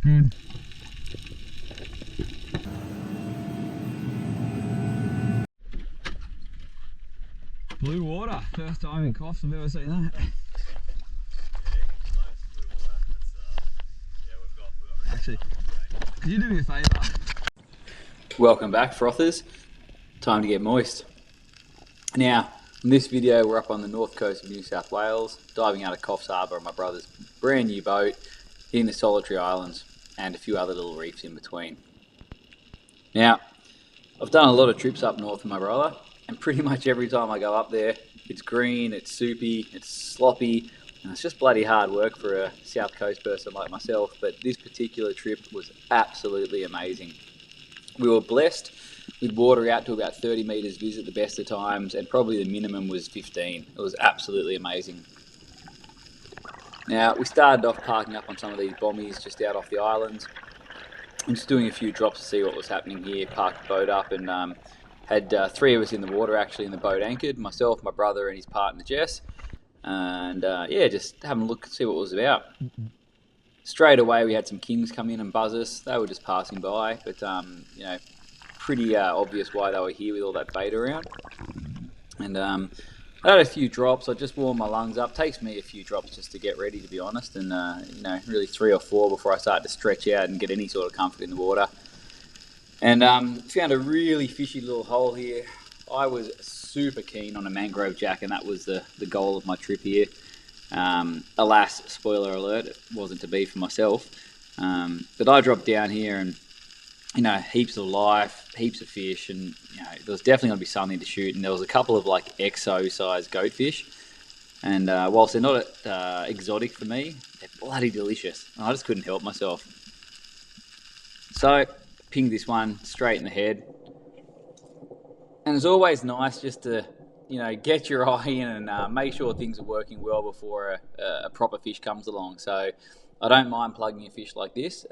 Good. Blue water, first time in Coffs I've ever seen that. Actually, could you do me a favour? Welcome back, frothers. Time to get moist. Now, in this video we're up on the north coast of New South Wales, diving out of Coffs Harbour on my brother's brand new boat, hitting the Solitary Islands and a few other little reefs in between. Now, I've done a lot of trips up north with my brother, and pretty much every time I go up there, it's green, it's soupy, it's sloppy, and it's just bloody hard work for a South Coast person like myself, but this particular trip was absolutely amazing. We were blessed with water out to about 30 metres viz at the best of times, and probably the minimum was 15. It was absolutely amazing. Now, we started off parking up on some of these bombies just out off the islands, and just doing a few drops to see what was happening here, parked the boat up, and had three of us in the water actually in the boat anchored, myself, my brother and his partner Jess, and yeah, just having a look and see what it was about. Straight away we had some kings come in and buzz us. They were just passing by, but you know, pretty obvious why they were here with all that bait around. And I had a few drops. I just warmed my lungs up. Takes me a few drops just to get ready, to be honest, and you know, really 3 or 4 before I start to stretch out and get any sort of comfort in the water. And found a really fishy little hole here. I was super keen on a mangrove jack, and that was the goal of my trip here. Alas, spoiler alert, it wasn't to be for myself. But I dropped down here and, you know, heaps of life, heaps of fish, and, you know, there was definitely going to be something to shoot. And there was a couple of like exo-sized goatfish. And whilst they're not exotic for me, they're bloody delicious. And I just couldn't help myself. So, pinged this one straight in the head. And it's always nice just to, you know, get your eye in and make sure things are working well before a proper fish comes along. So I don't mind plugging a fish like this,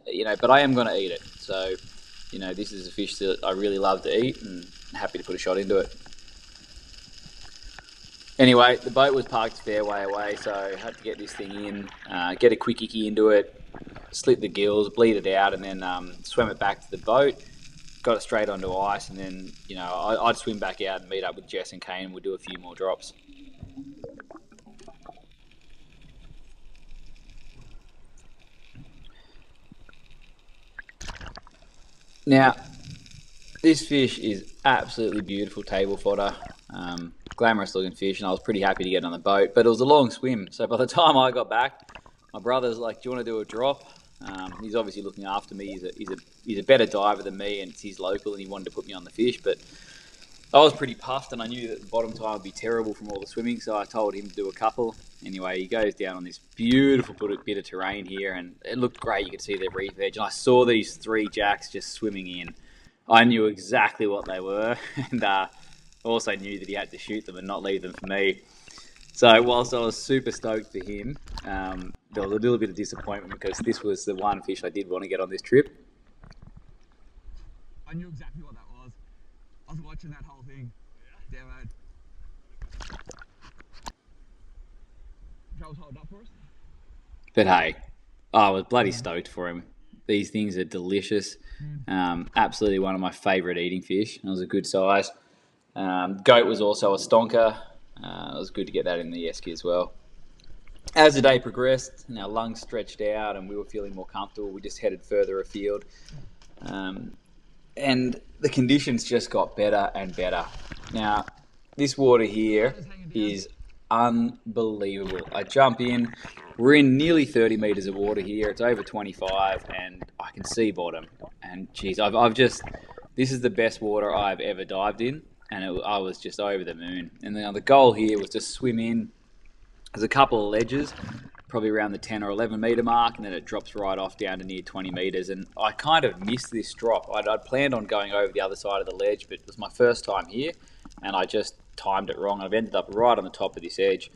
you know, but I am going to eat it. So, you know, this is a fish that I really love to eat and happy to put a shot into it. Anyway, the boat was parked a fair way away, so I had to get this thing in, get a quick icky into it, slit the gills, bleed it out, and then swim it back to the boat. Got it straight onto ice, and then, you know, I'd swim back out and meet up with Jess and Kane, and we'd do a few more drops. Now, this fish is absolutely beautiful table fodder, glamorous looking fish, and I was pretty happy to get on the boat, but it was a long swim, so by the time I got back, my brother's like, do you want to do a drop? He's obviously looking after me. He's a better diver than me, and it's his local, and he wanted to put me on the fish. But I was pretty puffed, and I knew that the bottom time would be terrible from all the swimming, so I told him to do a couple. Anyway, he goes down on this beautiful bit of terrain here, and it looked great. You could see the reef edge, and I saw these 3 jacks just swimming in. I knew exactly what they were, and also knew that he had to shoot them and not leave them for me. So whilst I was super stoked for him, there was a little bit of disappointment because this was the one fish I did want to get on this trip. I knew exactly what that was. I was watching that whole thing. Yeah. Damn it. That was holding up for us. But hey, I was bloody stoked for him. These things are delicious. Absolutely one of my favourite eating fish. It was a good size. Goat was also a stonker. It was good to get that in the esky as well. As the day progressed, and our lungs stretched out and we were feeling more comfortable, we just headed further afield. And the conditions just got better and better. Now, this water here is unbelievable. I jump in, we're in nearly 30 metres of water here. It's over 25 and I can see bottom. And geez, this is the best water I've ever dived in. And I was just over the moon. And then the goal here was to swim in. There's a couple of ledges, probably around the 10 or 11 metre mark, and then it drops right off down to near 20 metres. And I kind of missed this drop. I'd planned on going over the other side of the ledge, but it was my first time here, and I just timed it wrong. I've ended up right on the top of this edge.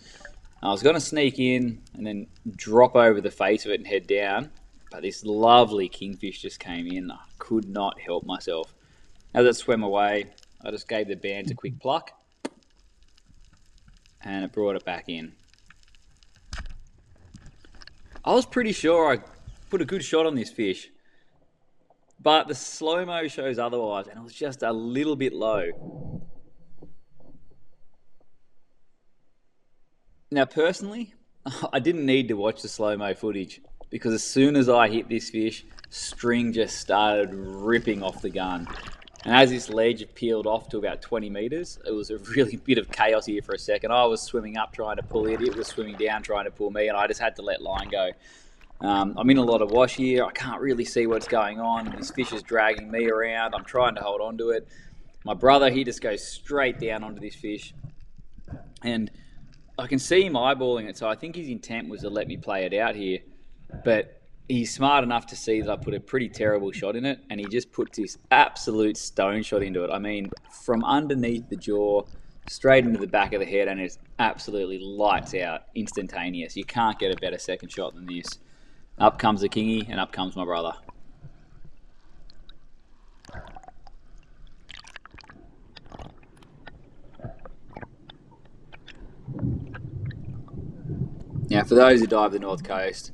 I was going to sneak in and then drop over the face of it and head down, but this lovely kingfish just came in. I could not help myself. As it swam away, I just gave the bands a quick pluck, and it brought it back in. I was pretty sure Put a good shot on this fish. But the slow-mo shows otherwise, and it was just a little bit low. Now, personally, I didn't need to watch the slow-mo footage because as soon as I hit this fish, string just started ripping off the gun. And as this ledge peeled off to about 20 metres, it was a really bit of chaos here for a second. I was swimming up trying to pull it was swimming down trying to pull me, and I just had to let line go. I'm in a lot of wash here. I can't really see what's going on. This fish is dragging me around. I'm trying to hold on to it. My brother, he just goes straight down onto this fish. And I can see him eyeballing it, so I think his intent was to let me play it out here. But he's smart enough to see that I put a pretty terrible shot in it, and he just puts this absolute stone shot into it. I mean, from underneath the jaw, straight into the back of the head, and it's absolutely lights out, instantaneous. You can't get a better second shot than this. Up comes the kingy, and up comes my brother. Now, for those who dive the North Coast,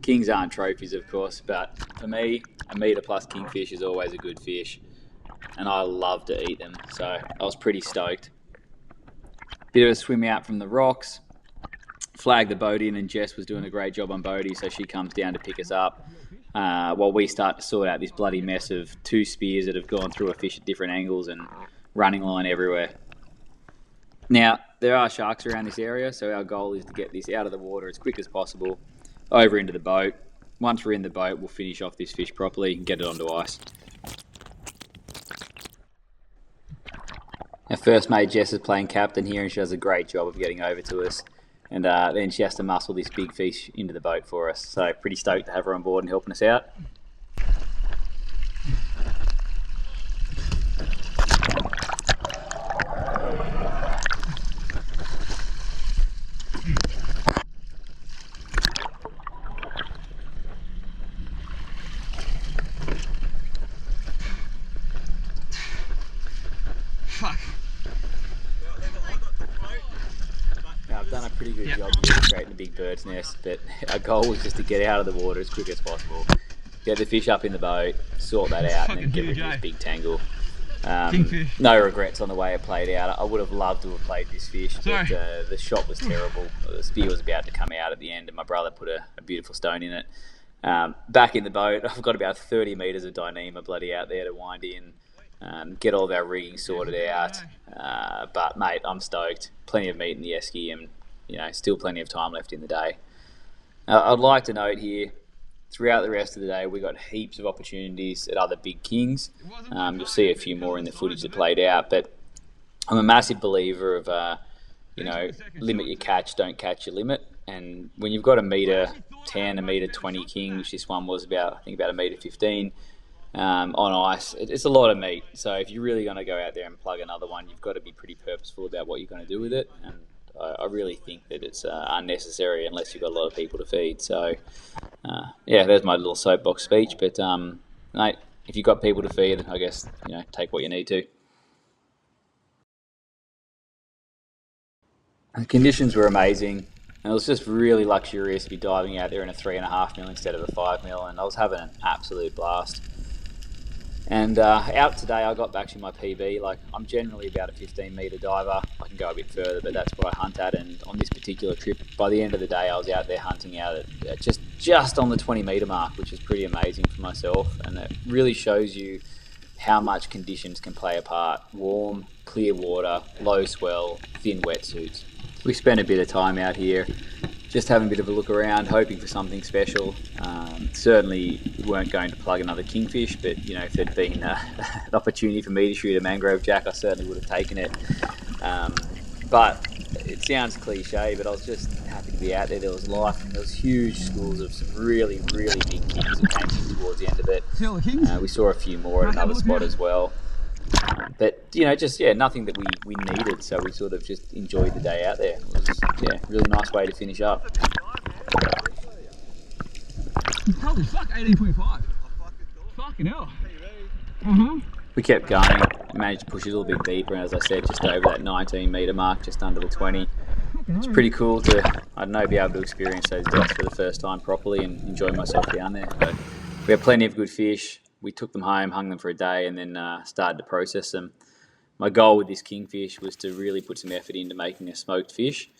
kings aren't trophies, of course, but for me, a metre plus kingfish is always a good fish, and I love to eat them, so I was pretty stoked. Bit of a swim out from the rocks, flagged the boat in, and Jess was doing a great job on boatie, so she comes down to pick us up while we start to sort out this bloody mess of two spears that have gone through a fish at different angles and running line everywhere. Now, there are sharks around this area, so our goal is to get this out of the water as quick as possible, over into the boat. Once we're in the boat, we'll finish off this fish properly and get it onto ice. Our first mate Jess is playing captain here, and she does a great job of getting over to us. And then she has to muscle this big fish into the boat for us. So pretty stoked to have her on board and helping us out. Fuck. I've done a pretty good job here creating a big bird's nest, but our goal was just to get out of the water as quick as possible, get the fish up in the boat, sort that out, and then get rid of this big tangle. No regrets on the way it played out. I would have loved to have played this fish, but the shot was terrible. The spear was about to come out at the end, and my brother put a beautiful stone in it. Back in the boat, I've got about 30 metres of Dyneema bloody out there to wind in. Get all of our rigging sorted out, but mate, I'm stoked. Plenty of meat in the esky, and still plenty of time left in the day. I'd like to note here, throughout the rest of the day, we got heaps of opportunities at other big kings. You'll see a few more in the footage that played out, but I'm a massive believer of limit your catch, don't catch your limit. And when you've got a metre 10, a metre 20 king, which this one was about, I think about a metre 15. On ice, it's a lot of meat. So if you're really going to go out there and plug another one, you've got to be pretty purposeful about what you're going to do with it. And I really think that it's unnecessary unless you've got a lot of people to feed. So there's my little soapbox speech. But mate, if you've got people to feed, I guess take what you need to. The conditions were amazing. And it was just really luxurious to be diving out there in a 3.5 mil instead of a 5 mil, and I was having an absolute blast. And out today, I got back to my PB. Like, I'm generally about a 15 metre diver. I can go a bit further, but that's what I hunt at. And on this particular trip, by the end of the day, I was out there hunting out at just on the 20 metre mark, which is pretty amazing for myself. And it really shows you how much conditions can play a part. Warm, clear water, low swell, thin wetsuits. We spent a bit of time out here just having a bit of a look around, hoping for something special. Certainly weren't going to plug another kingfish, but if there'd been an opportunity for me to shoot a mangrove jack, I certainly would have taken it. But it sounds cliche, but I was just happy to be out there. There was life, and there was huge schools of some really, really big kings that came in towards the end of it. We saw a few more at another spot as well. But nothing that we needed, so we sort of just enjoyed the day out there. It was really nice way to finish up. Holy fuck, 18.5. Fucking hell. We kept going, managed to push it a little bit deeper, and as I said, just over that 19 metre mark, just under the 20. it's pretty cool to, I don't know, be able to experience those depths for the first time properly and enjoy myself down there. But we had plenty of good fish. We took them home, hung them for a day, and then started to process them. My goal with this kingfish was to really put some effort into making a smoked fish.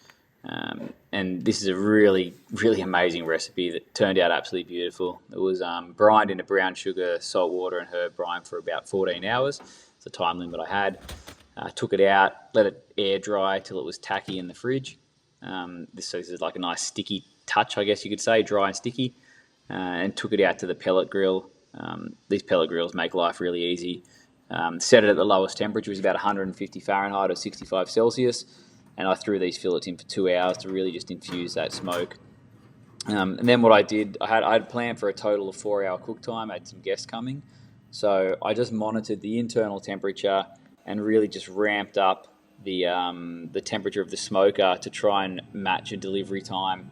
And this is a really, really amazing recipe that turned out absolutely beautiful. It was brined in a brown sugar, salt water, and herb brine for about 14 hours. It's the time limit I had. Took it out, let it air dry till it was tacky in the fridge. This is like a nice sticky touch, I guess you could say, dry and sticky. And took it out to the pellet grill. These pellet grills make life really easy. Set it at the lowest temperature, it was about 150 Fahrenheit or 65 Celsius. And I threw these fillets in for 2 hours to really just infuse that smoke. And then what I did, I had planned for a total of 4 hour cook time. I had some guests coming. So I just monitored the internal temperature and really just ramped up the temperature of the smoker to try and match a delivery time.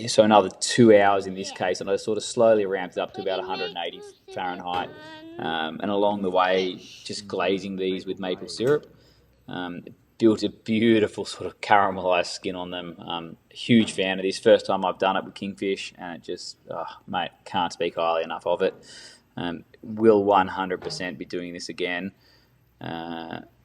So another 2 hours in this case, and I sort of slowly ramped it up to about 180 Fahrenheit. And along the way, just glazing these with maple syrup. Built a beautiful sort of caramelized skin on them. Huge fan of this. First time I've done it with kingfish, and it just, mate, can't speak highly enough of it. Will 100% be doing this again.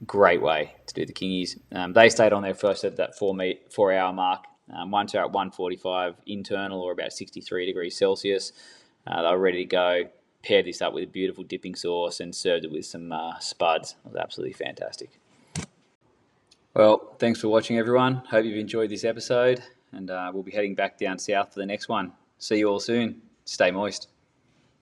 Great way to do the kingies. They stayed on there first at that 4 hour mark. Once they're at 145 internal or about 63 degrees Celsius, they were ready to go. Paired this up with a beautiful dipping sauce and served it with some spuds. It was absolutely fantastic. Well, thanks for watching, everyone. Hope you've enjoyed this episode, and we'll be heading back down south for the next one. See you all soon. Stay moist.